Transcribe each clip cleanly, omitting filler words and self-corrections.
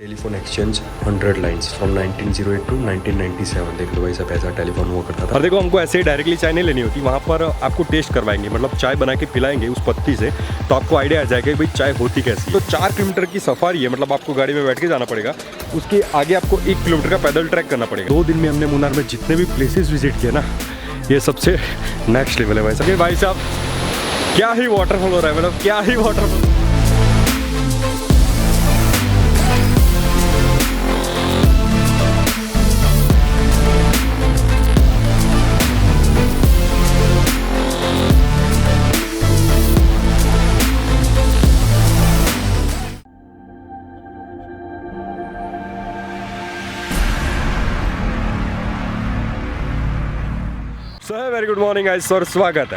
Telephone exchange 100 lines from 1908 to 1997। देख लो भाई साहब, ऐसा टेलीफोन हुआ करता था। और देखो, हमको ऐसे ही डायरेक्टली चाय नहीं लेनी होती, वहाँ पर आपको टेस्ट करवाएंगे, मतलब चाय बना के पिलाएंगे उस पत्ती से, तो आपको आइडिया आ जाएगा कि भाई चाय होती कैसी है। तो 4 किलोमीटर की सफारी है, मतलब आपको गाड़ी में बैठ के जाना पड़ेगा। उसके आगे आपको 1 किलोमीटर का पैदल ट्रैक करना पड़ेगा। 2 दिन में हमने मुन्नार में जितने भी प्लेसेस विजिट किए ना, ये सबसे नेक्स्ट लेवल है भाई साहब। भाई साहब, क्या ही वाटरफॉल हो रहा है, मतलब क्या ही waterfall. Very good morning guys, और स्वागत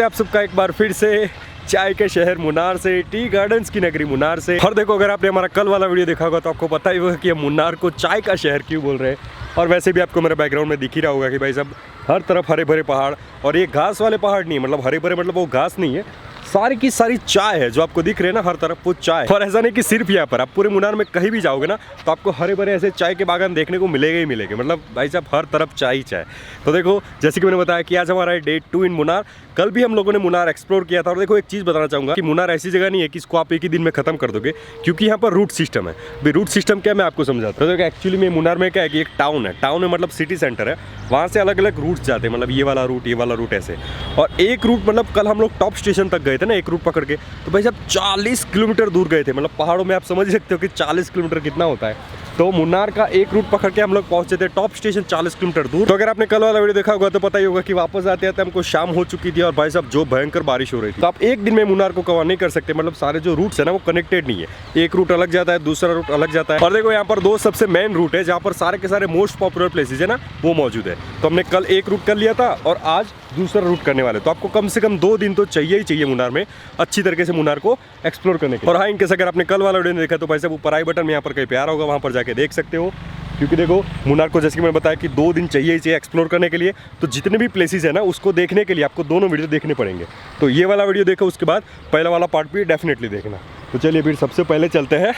है आप सबका एक बार फिर से चाय के शहर मुन्नार से, टी गार्डन्स की नगरी मुन्नार से। और देखो, अगर आपने हमारा कल वाला वीडियो देखा होगा तो आपको पता ही होगा कि हम मुन्नार को चाय का शहर क्यों बोल रहे हैं। और वैसे भी आपको मेरे बैकग्राउंड में दिख ही रहा होगा कि भाई साहब हर तरफ हरे भरे पहाड़, और ये घास वाले पहाड़ नहीं है, मतलब हरे भरे मतलब वो घास नहीं है, सारी की सारी चाय है। जो आपको दिख रहे हैं ना हर तरफ, वो चाय। और ऐसा नहीं कि सिर्फ यहाँ पर, आप पूरे मुन्नार में कहीं भी जाओगे ना तो आपको हरे भरे ऐसे चाय के बागान देखने को मिलेगा ही मिलेगा, मतलब भाई साहब हर तरफ चाय ही चाय। तो देखो, जैसे कि मैंने बताया कि आज हमारा डे 2 इन मुन्नार। कल भी हम लोगों ने मुन्नार एक्सप्लोर किया था। और देखो, एक चीज़ बताना चाहूँगा कि मुन्नार ऐसी जगह नहीं है कि इसको आप एक ही दिन में खत्म कर दोगे, क्योंकि यहाँ पर रूट सिस्टम है। भाई रूट सिस्टम क्या, मैं आपको समझाता हूँ। देखो, एक्चुअली में मुन्नार में क्या है कि एक टाउन है मतलब सिटी सेंटर है, वहाँ से अलग अलग रूट्स जाते हैं, मतलब ये वाला रूट ऐसे। और एक रूट, मतलब कल हम लोग टॉप स्टेशन तक गए थे ना एक रूट पकड़ के, तो भाई साहब 40 किलोमीटर दूर गए थे। मतलब पहाड़ों में आप समझ सकते हो कि 40 किलोमीटर कितना होता है। तो मुन्नार का एक रूट पकड़ के हम लोग पहुंचे थे टॉप स्टेशन 40 किलोमीटर दूर। तो अगर आपने कल वाला वीडियो देखा होगा तो पता ही होगा कि वापस आते आते हमको शाम हो चुकी थी, और भाई साहब जो भयंकर बारिश हो रही थी। तो आप एक दिन में मुन्नार को कवर नहीं कर सकते, मतलब सारे जो रूट्स है ना वो कनेक्टेड नहीं है। एक रूट अलग जाता है, दूसरा रूट अलग जाता है। और देखो, यहाँ पर 2 सबसे मेन रूट है जहाँ पर सारे के सारे मोस्ट पॉपुलर प्लेसेज है ना वो मौजूद है। तो हमने कल एक रूट कर लिया था और आज दूसरा रूट करने वाले। तो आपको कम से कम 2 दिन तो चाहिए ही चाहिए मुन्नार में अच्छी तरीके से मुन्नार को एक्सप्लोर करने के। और हाँ, इनकेस अगर आपने कल वाला वीडियो नहीं देखा तो भाई साहब ऊपर आई बटन में यहाँ पर कहीं पे आ रहा होगा, वहाँ पर जाके देख सकते हो। क्योंकि देखो, मुन्नार को जैसे कि मैंने बताया कि 2 दिन चाहिए ही चाहिए एक्सप्लोर करने के लिए। तो जितने भी प्लेसेस है ना उसको देखने के लिए आपको दोनों वीडियो देखने पड़ेंगे। तो ये वाला वीडियो देखो, उसके बाद पहला वाला पार्ट भी डेफिनेटली देखना। तो चलिए फिर सबसे पहले चलते हैं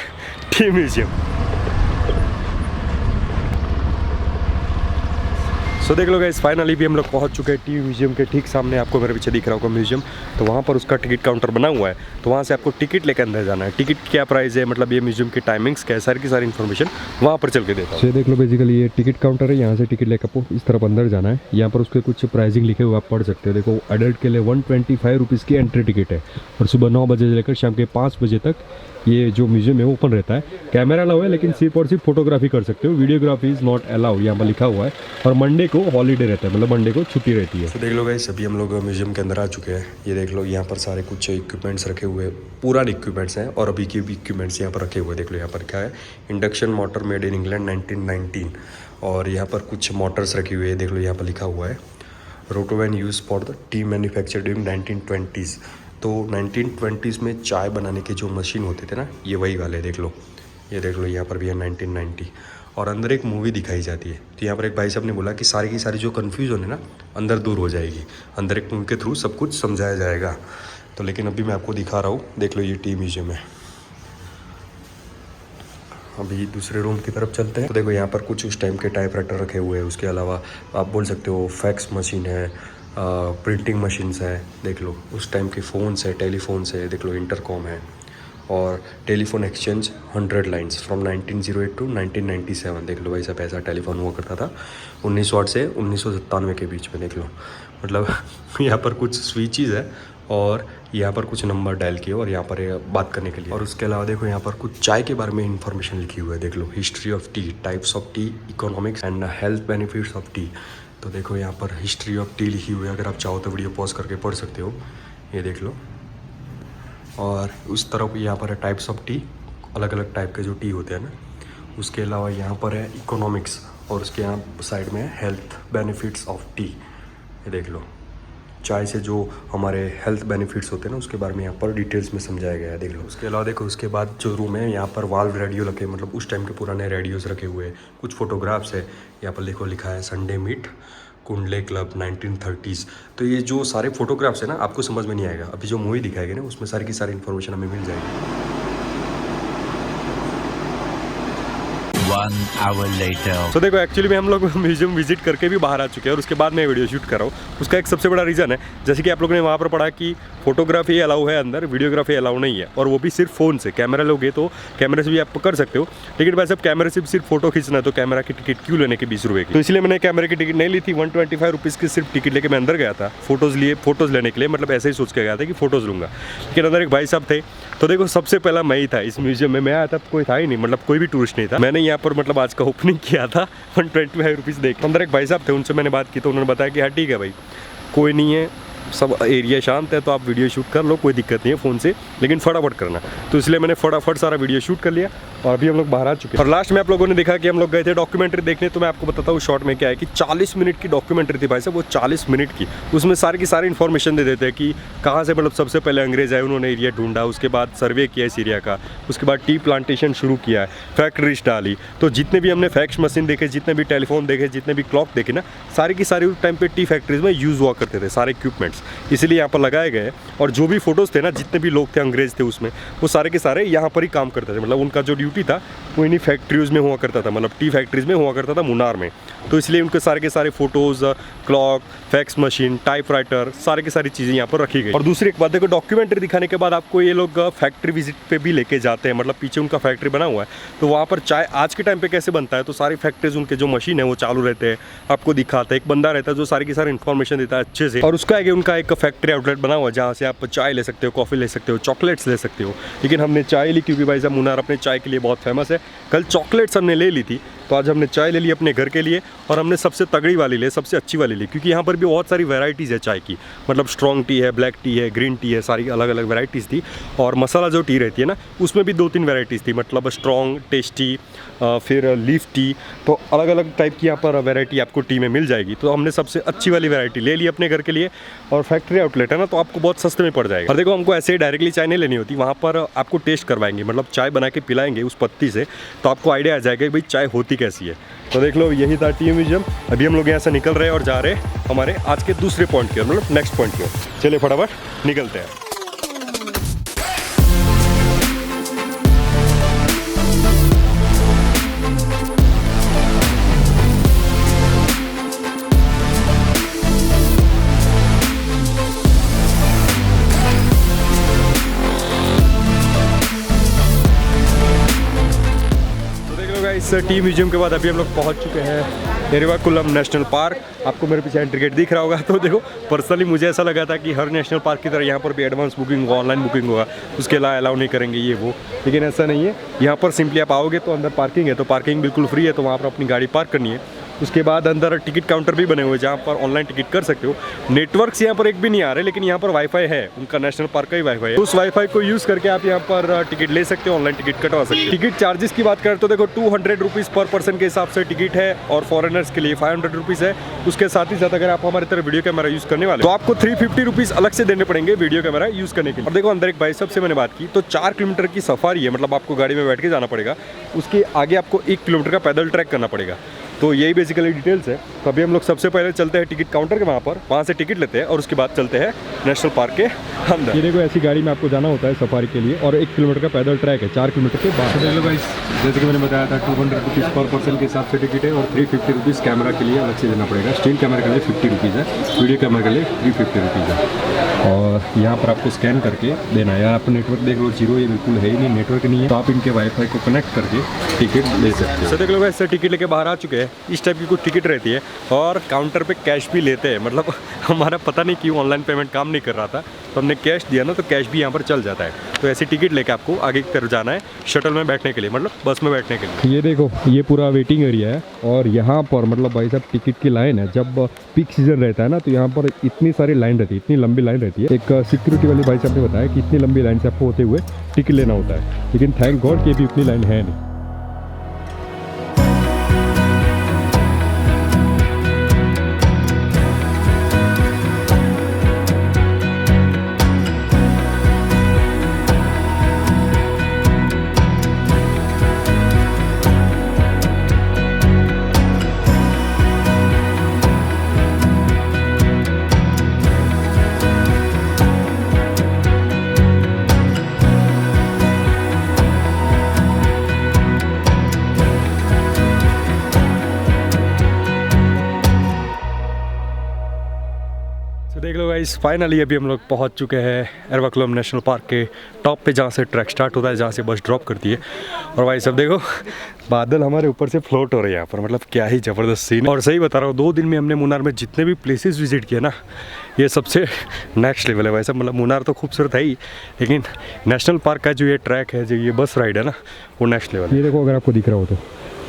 टी म्यूजियम। सो देख लो गाइस, फाइनली भी हम लोग पहुंच चुके हैं टी म्यूजियम के ठीक सामने। आपको मेरे पीछे दिख रहा होगा म्यूजियम, तो वहाँ पर उसका टिकट काउंटर बना हुआ है। तो वहाँ से आपको टिकट लेकर अंदर जाना है। टिकट क्या प्राइस है, मतलब ये म्यूजियम की टाइमिंग्स क्या है, सारी की सारी इन्फॉर्मेशन वहाँ पर चल के देता हूँ। तो देख लो, बेसिकली ये टिकट काउंटर है, यहाँ से टिकट लेकर आपको इस तरफ अंदर जाना है। यहाँ पर उसके कुछ प्राइसिंग लिखे हुए आप पढ़ सकते हो। देखो, अडल्ट के लिए 125 रुपीज़ की एंट्री टिकट है, और सुबह 9 बजे से लेकर शाम के 5 बजे तक ये जो म्यूजियम है वो ओपन रहता है। कैमरा अलाउ है, लेकिन सिर्फ और सिर्फ फोटोग्राफी कर सकते हो, वीडियोग्राफी इज़ नॉट अलाउड, यहाँ पर लिखा हुआ है। और मंडे को हॉलीडे रहता है, मतलब मंडे को छुट्टी रहती है। तो देख लो गाइस, अभी हम लोग म्यूजियम के अंदर आ चुके हैं। ये देख लो, यहाँ पर सारे कुछ इक्विपमेंट्स रखे हुए हैं, पुराने इक्विपमेंट्स हैं, और अभी के भी इक्विपमेंट्स यहाँ पर रखे हुए हैं। देख लो, यहाँ पर क्या है, induction motor made in England 1919। और यहाँ पर कुछ मोटर्स रखी हुई है। देख लो, यहाँ पर लिखा हुआ है rotorvane use for the tea manufacture during 1920। तो 1920s में चाय बनाने के जो मशीन होते थे ना, ये वही वाले देख लो। ये देख लो, यहाँ पर भी है 1990। और अंदर एक मूवी दिखाई जाती है। तो यहाँ पर एक भाई साहब ने बोला कि सारी की सारी जो कन्फ्यूजन है ना अंदर दूर हो जाएगी, अंदर एक मूवी के थ्रू सब कुछ समझाया जाएगा। तो लेकिन अभी मैं आपको दिखा रहा हूँ, देख लो, ये टी म्यूजियम है। अभी दूसरे रूम की तरफ चलते हैं। तो देखो, यहाँ पर कुछ उस टाइम के टाइपराइटर रखे हुए हैं। उसके अलावा आप बोल सकते हो फैक्स मशीन है, प्रिंटिंग मशीन्स है। देख लो, उस टाइम के फ़ोन्स है, टेलीफोन्स है। देख लो, इंटरकॉम है। और telephone exchange 100 lines from 1908 to 1997। देख लो भाई साहब, ऐसा टेलीफोन हुआ करता था 1908 से 1997 के बीच में। देख लो, मतलब यहाँ पर कुछ स्विचेस है, और यहाँ पर कुछ नंबर डायल किए, और यहाँ पर बात करने के लिए। और उसके अलावा देखो, यहाँ पर कुछ चाय के बारे में इंफॉर्मेशन लिखी हुई है। देख लो, history of tea, types of tea, economics and health benefits of tea. तो देखो, यहाँ पर हिस्ट्री ऑफ टी लिखी हुई है। अगर आप चाहो तो वीडियो पॉज करके पढ़ सकते हो, ये देख लो। और उस तरफ यहाँ पर है टाइप्स ऑफ टी, अलग अलग टाइप के जो टी होते हैं ना। उसके अलावा यहाँ पर है इकोनॉमिक्स, और उसके यहाँ साइड में है हेल्थ बेनिफिट्स ऑफ टी। ये देख लो, चाय से जो हमारे हेल्थ बेनिफिट्स होते हैं ना उसके बारे में यहाँ पर डिटेल्स में समझाया गया है। देख लो, उसके अलावा देखो, उसके बाद जो रूम है यहाँ पर वाल्व रेडियो रखे, मतलब उस टाइम के पुराने रेडियोस रखे हुए हैं। कुछ फोटोग्राफ्स है यहाँ पर, देखो लिखा है संडे मीट कुंडले क्लब 1930s। तो ये जो सारे फोटोग्राफ्स है ना आपको समझ में नहीं आएगा, अभी जो मूवी दिखाएगी ना उसमें सारी की सारी इन्फॉर्मेशन हमें मिल जाएगी। 1 hour later. तो देखो एक्चुअली में हम लोग म्यूजियम विजिट करके भी बाहर आ चुके हैं और उसके बाद मैं वीडियो शूट कर रहा हूँ। उसका एक सबसे बड़ा रीज़न है, जैसे कि आप लोगों ने वहाँ पर पढ़ा कि फोटोग्राफी अलाउ है अंदर, वीडियोग्राफी अलाउ नहीं है, और वो भी सिर्फ फ़ोन से। कैमरा लोगे तो कैमरे से भी आप कर सकते हो, लेकिन वैसे अब कैमरे से भी सिर्फ फोटो खींचना है तो कैमरा की टिकट क्यों लेने की 20 रुपये की। तो इसलिए मैंने कैमरे की टिकट नहीं ली थी। 125 रुपीज़ की सिर्फ टिकट लेके मैं अंदर गया था फोटोज़ लेने के लिए, मतलब ऐसे ही सोच के गया था कि फ़ोटोज़ लूँगा। लेकिन अंदर एक भाई साहब थे, तो देखो सबसे पहला मैं ही था इस म्यूजियम में। मैं आया था, कोई था ही नहीं, मतलब कोई भी टूरिस्ट नहीं था। मैंने यहाँ पर मतलब आज का ओपनिंग किया था 125 रुपीज़ देख। अंदर एक भाई साहब थे, उनसे मैंने बात की तो उन्होंने बताया कि हाँ ठीक है भाई, कोई नहीं है, सब एरिया शांत है, तो आप वीडियो शूट कर लो, कोई दिक्कत नहीं है फ़ोन से, लेकिन फटाफट करना। तो इसलिए मैंने फटाफट सारा वीडियो शूट कर लिया और अभी हम लोग बाहर आ चुके हैं। और लास्ट में आप लोगों ने देखा कि हम लोग गए थे डॉक्यूमेंट्री देखने। तो मैं आपको बताता हूँ शॉर्ट में क्या है कि 40 मिनट की डॉक्यूमेंट्री थी भाई साहब, वो 40 मिनट की। उसमें सारी की सारी इन्फॉर्मेशन दे देते हैं कि कहाँ से मतलब सबसे पहले अंग्रेज आए, उन्होंने एरिया ढूंढा, उसके बाद सर्वे किया इस एरिया का, उसके बाद टी प्लांटेशन शुरू किया है, फैक्ट्रीज डाली। तो जितने भी हमने फैक्स मशीन देखे, जितने भी टेलीफोन देखे, जितने भी क्लॉक देखे ना, सारी की सारी उस टाइम पे टी फैक्ट्रीज में यूज़ हुआ करते थे सारे इक्विपमेंट्स, इसलिए यहाँ पर लगाए गए। और जो भी फोटोज़ थे ना, जितने भी लोग थे अंग्रेज थे उसमें, वो सारे के सारे यहाँ पर ही काम करते थे। मतलब उनका जो ड्यूटी था वो इन्हीं फैक्ट्रीज में हुआ करता था, मतलब टी फैक्ट्रीज में हुआ करता था मुन्नार में। तो इसलिए उनके सारे के सारे photos, clock, fax machine, typewriter, सारे की सारी चीज़ें यहाँ पर रखी गई। और दूसरी एक बात देखो, डॉक्यूमेंट्री दिखाने के बाद आपको ये लोग फैक्ट्री विजिट पे भी लेके जाते हैं, मतलब पीछे उनका फैक्ट्री बना हुआ है, तो वहाँ पर चाय आज के टाइम पे कैसे बनता है, तो सारी फैक्ट्रीज उनके जो मशीन है वो चालू रहते हैं, आपको दिखाते हैं। एक बंदा रहता है जो सारी की सारी इन्फॉर्मेशन देता है अच्छे से। और उसका आगे उनका एक फैक्ट्री आउटलेट बना हुआ है जहाँ से आप चाय ले सकते हो, कॉफ़ी ले सकते हो, चॉकलेट्स ले सकते हो। लेकिन हमने चाय ली क्योंकि भाई साहब मुन्नार अपने चाय के लिए बहुत फेमस है। कल चॉकलेट्स हमने ले ली थी, तो आज हमने चाय ले ली अपने घर के लिए, और हमने सबसे तगड़ी वाली ली, सबसे अच्छी वाली ली, क्योंकि यहाँ पर भी बहुत सारी वैरायटीज़ है चाय की। मतलब स्ट्रॉन्ग टी है, ब्लैक टी है, ग्रीन टी है, सारी अलग अलग वैरायटीज़ थी। और मसाला जो टी रहती है ना, उसमें भी 2-3 वैरायटीज़ थी, मतलब स्ट्रॉन्ग, टेस्टी, फिर लीफ टी। तो अलग अलग टाइप की यहाँ पर वैरायटी आपको टी में मिल जाएगी। तो हमने सबसे अच्छी वाली वैरायटी ले ली अपने घर के लिए। और फैक्ट्री आउटलेट है ना, तो आपको बहुत सस्ते में पड़ जाएगा। और देखो हमको ऐसे ही डायरेक्टली चाय नहीं लेनी होती, वहाँ पर आपको टेस्ट करवाएंगे, मतलब चाय बना के पिलाएंगे उस पत्ती से, तो आपको आइडिया आ जाएगा कि भाई चाय होती कैसी है। तो देख लो, यही था टी म्यूजियम। अभी हम लोग यहाँ से निकल रहे हैं और जा रहे हैं हमारे आज के दूसरे पॉइंट की ओर, मतलब नेक्स्ट पॉइंट की ओर। चलिए फटाफट निकलते हैं। इस टी म्यूजियम के बाद अभी हम लोग पहुंच चुके हैं एरवाकुलम नेशनल पार्क। आपको मेरे पीछे एंट्री गेट दिख रहा होगा। तो देखो पर्सनली मुझे ऐसा लगा था कि हर नेशनल पार्क की तरह यहाँ पर भी एडवांस बुकिंग होगा, ऑनलाइन बुकिंग होगा, उसके अलावा अलाउ नहीं करेंगे ये वो, लेकिन ऐसा नहीं है। यहाँ पर सिंपली आप आओगे तो अंदर पार्किंग है, तो पार्किंग बिल्कुल फ्री है, तो वहाँ पर अपनी गाड़ी पार्क करनी है। उसके बाद अंदर टिकट काउंटर भी बने हुए हैं जहाँ पर ऑनलाइन टिकट कर सकते हो। नेटवर्क्स यहाँ पर एक भी नहीं आ रहे, लेकिन यहाँ पर वाईफाई है, उनका नेशनल पार्क का ही वाईफाई है। उस वाईफाई को यूज़ करके आप यहाँ पर टिकट ले सकते हो, ऑनलाइन टिकट कटवा सकते हो। टिकट चार्जेस की बात करें तो देखो 200 रुपीज़ पर पर्सन के हिसाब से टिकट है, और फॉरेनर्स के लिए 500 रुपीज़ है। उसके साथ ही साथ अगर आप हमारी तरह वीडियो कैमरा यूज़ करने वाले तो आपको 350 रुपीज़ अलग से देने पड़ेंगे वीडियो कैमरा यूज़ करने के लिए। और देखो अंदर एक भाई साहब से मैंने बात की, तो 4 किलोमीटर की सफारी है, मतलब आपको गाड़ी में बैठ के जाना पड़ेगा। उसके आगे आपको 1 किलोमीटर का पैदल ट्रैक करना पड़ेगा। तो यही बेसिकली डिटेल्स है। तो अभी हम लोग सबसे पहले चलते हैं टिकट काउंटर के वहाँ से टिकट लेते हैं, और उसके बाद चलते हैं नेशनल पार्क के अंदर। ये देखो ऐसी गाड़ी में आपको जाना होता है सफारी के लिए, और 1 किलोमीटर का पैदल ट्रैक है 4 किलोमीटर के बाद। तो भाई जैसे कि मैंने बताया था 200 रुपीज़ पर पर्सन के हिसाब से टिकट है, और 350 रुपीज़ कैमरा के लिए अलग से देना पड़ेगा। स्टिल कैमरा के लिए 50 रुपीज़ है, वीडियो कैमरा के लिए 350 रुपीज़ है। और यहाँ पर आपको स्कैन करके देना है। आप नेटवर्क देख लो, जीरो, ये बिल्कुल है ही नहीं, नेटवर्क नहीं है, तो आप इनके वाईफाई को कनेक्ट करके टिकट ले सकते हो। देख लो ऐसे टिकट लेके बाहर आ चुके हैं। इस टाइप की कुछ टिकट रहती है, और काउंटर पे कैश भी लेते हैं। मतलब हमारा पता नहीं क्यों ऑनलाइन पेमेंट काम नहीं कर रहा था, तो हमने कैश दिया ना, तो कैश भी यहाँ पर चल जाता है। तो ऐसी टिकट लेके आपको आगे की तरफ जाना है शटल में बैठने के लिए, मतलब बस में बैठने के लिए। ये देखो ये पूरा वेटिंग एरिया है, और यहाँ पर मतलब भाई साहब टिकट की लाइन है। जब पीक सीजन रहता है ना, तो यहाँ पर इतनी सारी लाइन रहती है, इतनी लंबी लाइन रहती है। एक सिक्योरिटी वाले भाई साहब ने बताया कि इतनी लंबी लाइन से आपको होते हुए टिकट लेना होता है, लेकिन थैंक गॉड कि अभी उतनी लाइन है नहीं। गाइस फाइनली अभी हम लोग पहुंच चुके हैं एर्वाकुलम नेशनल पार्क के टॉप पे, जहाँ से ट्रैक स्टार्ट होता है, जहाँ से बस ड्रॉप करती है। और भाई सब देखो, बादल हमारे ऊपर से फ्लोट हो रहे हैं यहाँ पर, मतलब क्या ही ज़बरदस्त सीन। और सही बता रहा हूँ, 2 दिन में हमने मुन्नार में जितने भी प्लेसेस विजिट किए ना, ये सबसे नेक्स्ट लेवल है। वैसे मतलब मुन्नार तो खूबसूरत है ही, लेकिन नेशनल पार्क का जो ये ट्रैक है, जो ये बस राइड है ना, वो नेक्स्ट लेवल। ये देखो, अगर आपको दिख रहा हो तो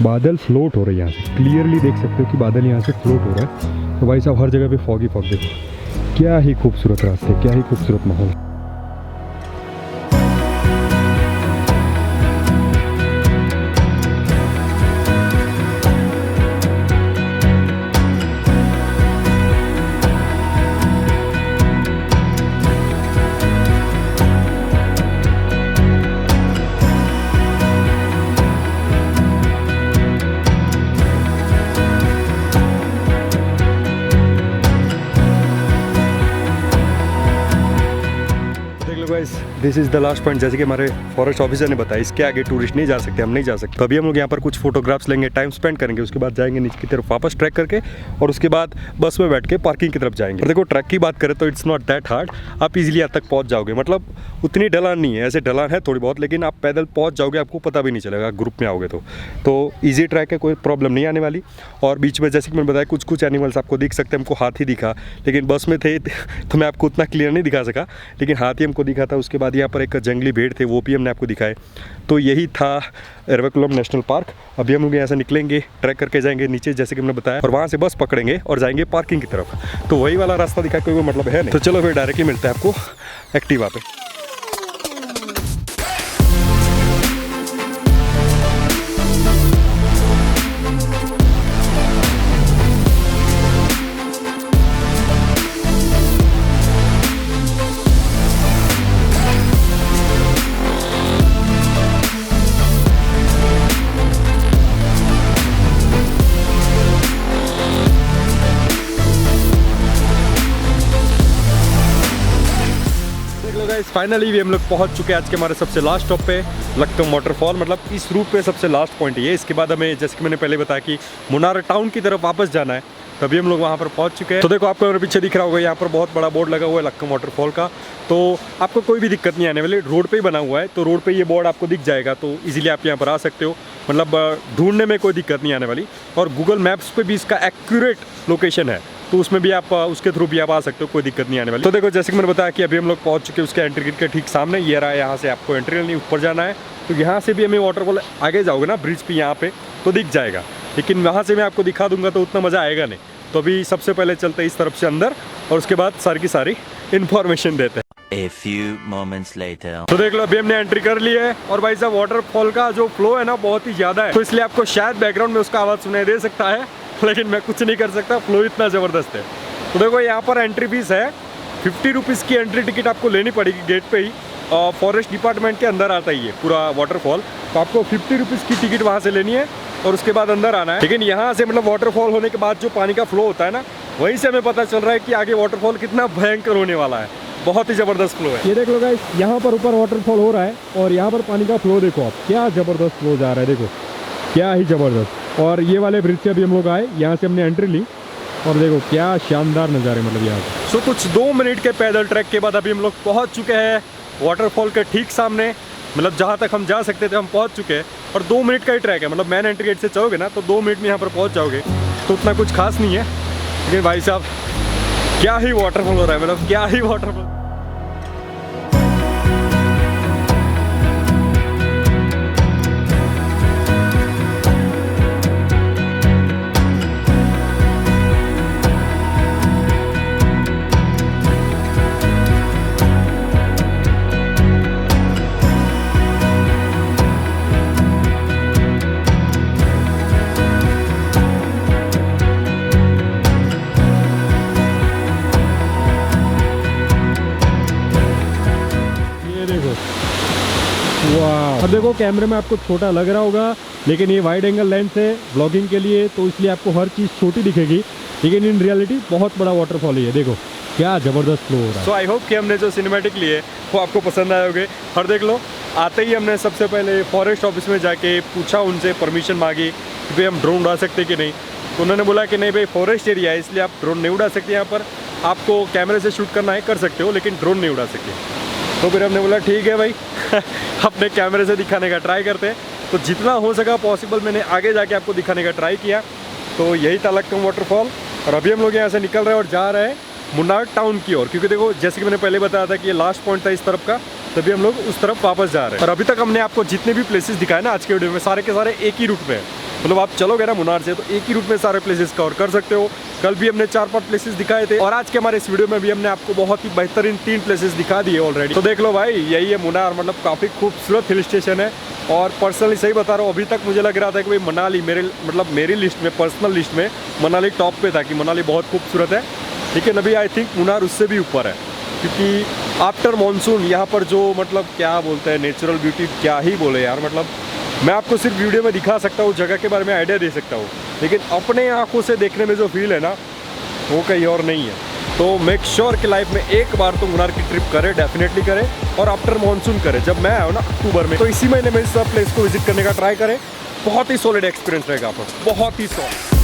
बादल फ्लोट हो रहे हैं यहाँ से, क्लियरली देख सकते हो कि बादल यहाँ से फ्लोट हो रहा है। तो भाई साहब हर जगह पे फॉग ही फॉग, देखो क्या ही खूबसूरत रास्ते, क्या ही खूबसूरत माहौल। This is the last point. जैसे कि हमारे फॉरेस्ट ऑफिसर ने बताया, इसके आगे टूरिस्ट नहीं जा सकते, हम नहीं जा सकते। तो अभी हम लोग यहाँ पर कुछ फोटोग्राफ्स लेंगे, टाइम स्पेंड करेंगे, उसके बाद जाएंगे नीचे की तरफ वापस ट्रैक करके, और उसके बाद बस में बैठ के पार्किंग की तरफ जाएंगे। और देखो, ट्रैक की बात करें तो इट्स नॉट दैट हार्ड, आप इजीली यहाँ तक पहुँच जाओगे। मतलब उतनी ढलान नहीं है, ऐसे ढलान है थोड़ी बहुत, लेकिन आप पैदल पहुँच जाओगे, आपको पता भी नहीं चलेगा ग्रुप में आओगे तो ईजी ट्रैक है, कोई प्रॉब्लम नहीं आने वाली। और बीच में जैसे कि मैंने बताया, कुछ एनिमल्स आपको दिख सकते हैं। हमको हाथी दिखा, लेकिन बस में थे तो मैं आपको उतना क्लियर नहीं दिखा सका, लेकिन हाथी हमको दिखा था। उसके बाद यहाँ पर एक जंगली भेड़ थे, वो भी हमने आपको दिखाए। तो यही था एर्वाकुलम नेशनल पार्क। अभी हम लोग यहाँ से निकलेंगे, ट्रैक करके जाएंगे नीचे जैसे कि हमने बताया, और वहाँ से बस पकड़ेंगे और जाएंगे पार्किंग की तरफ। तो वही वाला रास्ता दिखा, कोई मतलब है नहीं। तो चलो फिर डायरेक्टली मिलता है आपको एक्टिवा पे। फाइनली भी हम लोग पहुंच चुके हैं आज के हमारे सबसे लास्ट स्टॉप पे, लक्कम वाटरफॉल। मतलब इस रूट पे सबसे लास्ट पॉइंट ये। इसके बाद हमें, जैसे कि मैंने पहले बताया, कि मुन्नार टाउन की तरफ वापस जाना है, तभी हम लोग वहाँ पर पहुँच चुके हैं। तो देखो, आपको मेरे पीछे दिख रहा होगा, यहाँ पर बहुत बड़ा बोर्ड लगा हुआ है लक्कम वाटरफॉल का। तो आपको कोई भी दिक्कत नहीं आने वाली, रोड पे ही बना हुआ है, तो रोड पे ये बोर्ड आपको दिख जाएगा, तो इजीली आप यहाँ पर आ सकते हो। मतलब ढूंढने में कोई दिक्कत नहीं आने वाली। और गूगल मैप्स पे भी इसका एक्यूरेट लोकेशन है, तो उसमें भी आप, उसके थ्रू भी आप आ सकते हो, कोई दिक्कत नहीं आने वाली। तो देखो, जैसे कि मैंने बताया कि अभी हम लोग पहुंच चुके हैं उसके एंट्री गेट के ठीक सामने। ये रहा, यहाँ से आपको एंट्री लेनी, ऊपर जाना है। तो यहाँ से भी हमें वाटरफॉल, आगे जाओगे ना ब्रिज पे यहाँ पे, तो दिख जाएगा, लेकिन वहाँ से मैं आपको दिखा दूंगा तो उतना मज़ा आएगा नहीं। तो अभी सबसे पहले चलते हैं इस तरफ से अंदर, और उसके बाद सारी की सारी इन्फॉर्मेशन देते हैं। A few moments later. तो देख लो, अभी हमने एंट्री कर ली है, और भाई साहब वाटरफॉल का जो फ्लो है ना, बहुत ही ज़्यादा है, तो इसलिए आपको शायद बैकग्राउंड में उसका आवाज़ सुनाई दे सकता है, लेकिन मैं कुछ नहीं कर सकता, फ्लो इतना ज़बरदस्त है। तो देखो, यहाँ पर एंट्री फीस है 50 रुपीज़ की एंट्री टिकट आपको लेनी पड़ेगी गेट पे ही। और फॉरेस्ट डिपार्टमेंट के अंदर आता ही है पूरा वाटरफॉल, तो आपको 50 रुपीज़ की टिकट वहाँ से लेनी है, और उसके बाद अंदर आना है। लेकिन यहाँ से मतलब वाटरफॉल होने के बाद जो पानी का फ्लो होता है ना, वहीं से हमें पता चल रहा है कि आगे वाटरफॉल कितना भयंकर होने वाला है। बहुत ही ज़बरदस्त फ्लो है। ये देख लो गाइस, यहाँ पर ऊपर वाटरफॉल हो रहा है, और यहाँ पर पानी का फ्लो देखो आप, क्या ज़बरदस्त फ्लो जा रहा है, देखो क्या ही ज़बरदस्त। और ये वाले ब्रिज से अभी हम लोग आए, यहाँ से हमने एंट्री ली, और देखो क्या शानदार नज़ारे मतलब यहाँ पे। सो कुछ 2 मिनट के पैदल ट्रैक के बाद अभी हम लोग पहुँच चुके हैं वाटरफॉल के ठीक सामने। मतलब जहाँ तक हम जा सकते थे हम पहुँच चुके हैं, और 2 मिनट का ही ट्रैक है। मतलब मेन एंट्री गेट से चलोगे ना, तो 2 मिनट में यहाँ पर पहुँच जाओगे, तो उतना कुछ खास नहीं है। लेकिन भाई साहब, क्या ही वाटरफॉल हो रहा है, मतलब क्या ही वाटरफॉल। वाह, अब देखो कैमरे में आपको छोटा लग रहा होगा, लेकिन ये वाइड एंगल लेंस है ब्लॉगिंग के लिए, तो इसलिए आपको हर चीज़ छोटी दिखेगी, लेकिन इन रियलिटी बहुत बड़ा वाटरफॉल है। देखो क्या ज़बरदस्त फ्लो हो रहा है। सो आई होप कि हमने जो सिनेमैटिक लिए वो आपको पसंद आए होंगे। और देख लो, आते ही हमने सबसे पहले फॉरेस्ट ऑफिस में जाके पूछा, उनसे परमिशन मांगी कि भाई हम ड्रोन उड़ा सकते कि नहीं। तो उन्होंने बोला कि नहीं भाई, फॉरेस्ट एरिया है, इसलिए आप ड्रोन नहीं उड़ा सकते यहाँ पर, आपको कैमरे से शूट करना है कर सकते हो, लेकिन ड्रोन नहीं उड़ा सकते। तो फिर हमने बोला ठीक है भाई अपने कैमरे से दिखाने का ट्राई करते हैं। तो जितना हो सका पॉसिबल मैंने आगे जाके आपको दिखाने का ट्राई किया। तो यही था लक्कम वाटरफॉल, और अभी हम लोग यहाँ से निकल रहे हैं और जा रहे हैं मुन्नार टाउन की ओर, क्योंकि देखो जैसे कि मैंने पहले बताया था कि ये लास्ट पॉइंट था इस तरफ का, तभी हम लोग उस तरफ वापस जा रहे हैं। और अभी तक हमने आपको जितने भी प्लेसेस दिखाए ना आज के वीडियो में, सारे के सारे एक ही रूट में है। मतलब आप चलोगे ना मुन्नार से तो एक ही रूट में सारे प्लेसेस कवर कर सकते हो। कल भी हमने 4-5 प्लेसेस दिखाए थे, और आज के हमारे इस वीडियो में भी हमने आपको बहुत ही बेहतरीन 3 प्लेसेस दिखा दिए ऑलरेडी। तो देख लो भाई, यही है मुन्नार। मतलब काफ़ी खूबसूरत हिल स्टेशन है, और पर्सनली सही बता रहा हूँ, अभी तक मुझे लग रहा था कि भाई मनाली मेरी लिस्ट में, पर्सनल लिस्ट में मनाली टॉप पे था कि मनाली बहुत खूबसूरत है। लेकिन अभी आई थिंक मुन्नार उससे भी ऊपर है, क्योंकि आफ्टर मानसून यहाँ पर जो मतलब क्या बोलते हैं नेचुरल ब्यूटी, क्या ही बोले यार। मतलब मैं आपको सिर्फ वीडियो में दिखा सकता हूँ, जगह के बारे में आइडिया दे सकता हूँ, लेकिन अपने आंखों से देखने में जो फील है ना वो कहीं और नहीं है। तो मेक श्योर कि लाइफ में एक बार तो मुन्नार की ट्रिप करें, डेफिनेटली करें, और आफ्टर मानसून करें। जब मैं आया ना अक्टूबर में, तो इसी महीने में इस प्लेस को विजिट करने का ट्राई करें। बहुत ही सॉलिड एक्सपीरियंस रहेगा आपको, बहुत ही सॉलिड।